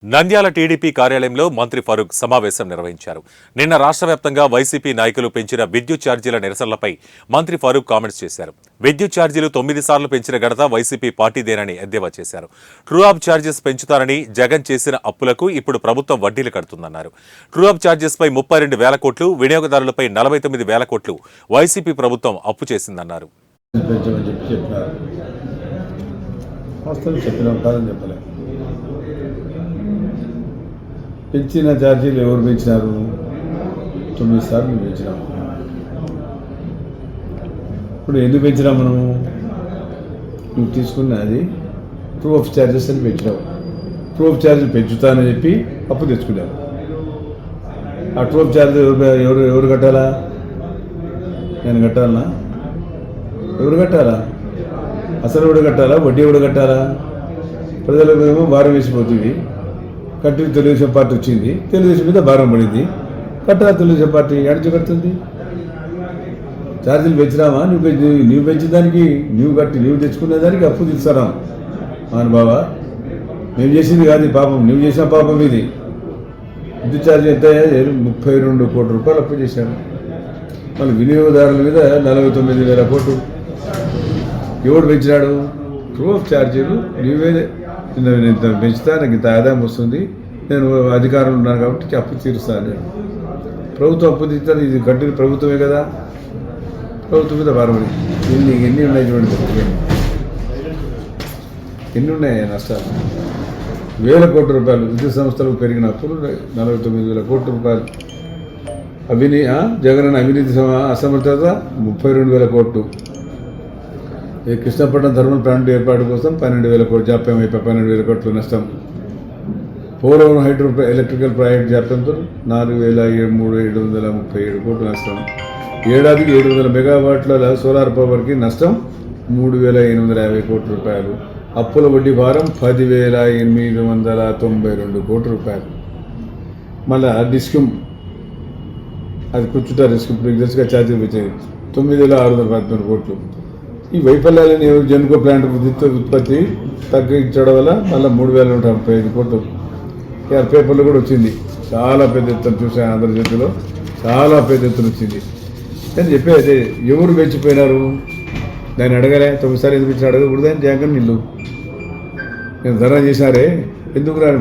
Nandyal TDP కార్యాలయంలో మంత్రి ఫరూక్ సమావేశం నిర్వహించారు. నిన్న రాష్ట్ర వ్యాప్తంగా వైసీపీ నాయకులు పెంచిన విద్యుత్ ఛార్జీల నిరసనలపై మంత్రి ఫరూక్ కామెంట్స్ చేశారు. విద్యుత్ ఛార్జీలు 9 సార్లు పెంచిన ఘనత వైసీపీ పార్టీదేనని ఎద్దేవా చేశారు. ట్రూఅప్ ఛార్జెస్ పెంచుతారని, జగన్ చేసిన అప్పులకు ఇప్పుడు ప్రభుత్వం వడ్డీలు కడుతుందన్నారు. ట్రూఅప్ ఛార్జెస్పై 32,000 కోట్లు, వినియోగదారులపై 49,000 కోట్లు వైసీపీ ప్రభుత్వం అప్పు చేసిందన్నారు. పెంచిన ఛార్జీలు ఎవరు పెంచినారు? 9 సార్లు పెంచినాము. ఇప్పుడు ఎందుకు పెంచినాం? మనము నువ్వు తీసుకున్నది ట్రూ ఆఫ్ ఛార్జెస్ అని పెంచినావు. ట్రూ ఆఫ్ ఛార్జీలు పెంచుతానని చెప్పి అప్పు తెచ్చుకున్నావు. ఆ ట్రూ ఆఫ్ ఛార్జ్ ఎవరు కట్టాలా? నేను కట్టాలనా? ఎవరు కట్టాలా? అసలు ఎవడు కట్టాలా? వడ్డీ ఎవడు కట్టాలా? ప్రజలకు ఏమో భారం వేసిపోతుంది. కట్టి తెలుగుదేశం పార్టీ వచ్చింది, తెలుగుదేశం మీద భారం పడింది. కట్టరా తెలుగుదేశం పార్టీ అడిచి కడుతుంది. ఛార్జీలు పెంచినామా? నువ్వు పెంచిన దానికి నువ్వు తెచ్చుకునే దానికి అప్పు తీస్తారా? బాబా మేము చేసింది కాదు పాపం, నువ్వు చేసిన పాపం ఇది. విద్యుత్ ఛార్జీ ఎంత? 32 కోట్ల రూపాయలు అప్పు చేశాడు. మళ్ళీ వినియోగదారుల మీద 49,000 కోట్లు ఎవడు పెంచినాడు? ట్రూ ఆఫ్ ఛార్జీలు నువ్వే ఇంత పెంచుతా, నాకు ఇంత ఆదాయం వస్తుంది, నేను అధికారంలో ఉన్నాను కాబట్టి అప్పు తీరుస్తాను. నేను ప్రభుత్వం అప్పు తీస్తాను, ఇది కట్టిన ప్రభుత్వమే కదా, ప్రభుత్వం మీద భారమని. ఎన్ని ఉన్నాయి చూడండి, ఎన్ని ఉన్నాయి నష్టాలు? 1,000 కోట్ల రూపాయలు విద్యుత్ సంస్థలకు పెరిగిన అప్పులు 49,000 కోట్ల రూపాయలు. జగన్ అవినీతి అసమర్థత 32,000 కోట్లు. కృష్ణపట్నం థర్మల్ ప్లాంట్ ఏర్పాటు కోసం 12,000 కోట్లు జాప్యం అయిపోయి 12,000 కోట్లు నష్టం. పోలవరం హైడ్రో ఎలక్ట్రికల్ ప్రాజెక్ట్ జాప్యంతో 4,737 కోట్లు నష్టం. ఏడాదికి 700 మెగావాట్ల సోలార్ పవర్కి నష్టం 3,850 కోట్ల రూపాయలు. అప్పుల వడ్డీ భారం 10,892 కోట్ల రూపాయలు. మళ్ళా డిస్కమ్ అది కూర్చుంటా డిస్కమ్ తెలుసుగా ఛార్జీలు వచ్చాయి 9,613 కోట్లు. ఈ వైఫల్యాలని జెన్కో ప్లాంట్ విద్యుత్ ఉత్పత్తి తగ్గించడం వల్ల మళ్ళీ 3,135 కోట్లు. పేపర్లో కూడా వచ్చింది, చాలా పెద్ద ఎత్తున చూసాను, ఆంధ్రజ్యోతిలో చాలా పెద్ద ఎత్తున వచ్చింది. అని చెప్పేది ఎవరు పెంచిపోయినారు? దాన్ని అడగలే. 9 సార్లు ఎందుకు ఇచ్చిన అడగకూడదని జగన్ నిల్లు నేను ధర్నా చేశారే ఎందుకు రాని